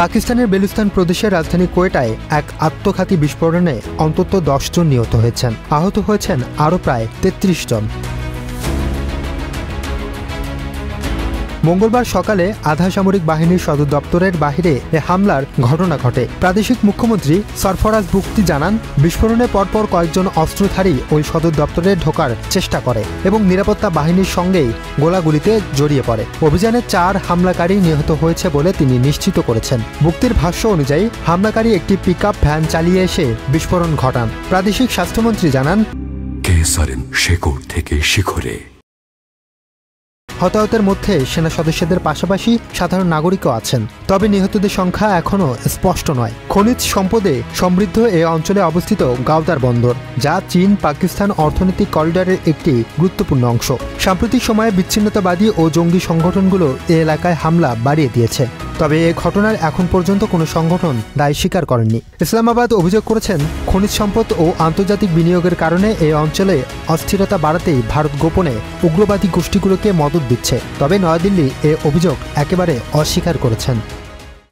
পাকিস্তানের বেলুস্তান প্রদেশের রাজধানী কোয়েটায় এক আত্মঘাতী বিস্ফোরণে অন্তত 10 জন নিহত হয়েছেন, আহত হয়েছেন আরও প্রায় 33 জন। মঙ্গলবার সকালে আধা সামরিক বাহিনীর সদর দপ্তরের বাহিরে এ হামলার ঘটনা ঘটে। প্রাদেশিক মুখ্যমন্ত্রী সরফরাজ বুকতি জানান, বিস্ফোরণের পরপর কয়েকজন অস্ত্রধারী ওই সদর দপ্তরে ঢোকার চেষ্টা করে এবং নিরাপত্তা বাহিনীর সঙ্গেই গোলাগুলিতে জড়িয়ে পড়ে। অভিযানে 4 হামলাকারী নিহত হয়েছে বলে তিনি নিশ্চিত করেছেন। বুকতির ভাষ্য অনুযায়ী হামলাকারী একটি পিকআপ ভ্যান চালিয়ে এসে বিস্ফোরণ ঘটান। প্রাদেশিক স্বাস্থ্যমন্ত্রী জানান, শেকড় থেকে শিখরে। হতাহতের মধ্যে সেনা সদস্যদের পাশাপাশি সাধারণ নাগরিকও আছেন, তবে নিহতদের সংখ্যা এখনও স্পষ্ট নয়। খনিজ সম্পদে সমৃদ্ধ এ অঞ্চলে অবস্থিত গাওদার বন্দর, যা চীন পাকিস্তান অর্থনৈতিক করিডরের একটি গুরুত্বপূর্ণ অংশ। সাম্প্রতিক সময়ে বিচ্ছিন্নতাবাদী ও জঙ্গি সংগঠনগুলো এ এলাকায় হামলা বাড়িয়ে দিয়েছে, তবে এ ঘটনার এখন পর্যন্ত কোনো সংগঠন দায় স্বীকার করেননি। ইসলামাবাদ অভিযোগ করেছেন, খনিজ সম্পদ ও আন্তর্জাতিক বিনিয়োগের কারণে এই অঞ্চলে অস্থিরতা বাড়াতেই ভারত গোপনে উগ্রবাদী গোষ্ঠীগুলোকে মদত দিচ্ছে, তবে নয়াদিল্লি এ অভিযোগ একেবারে অস্বীকার করেছেন।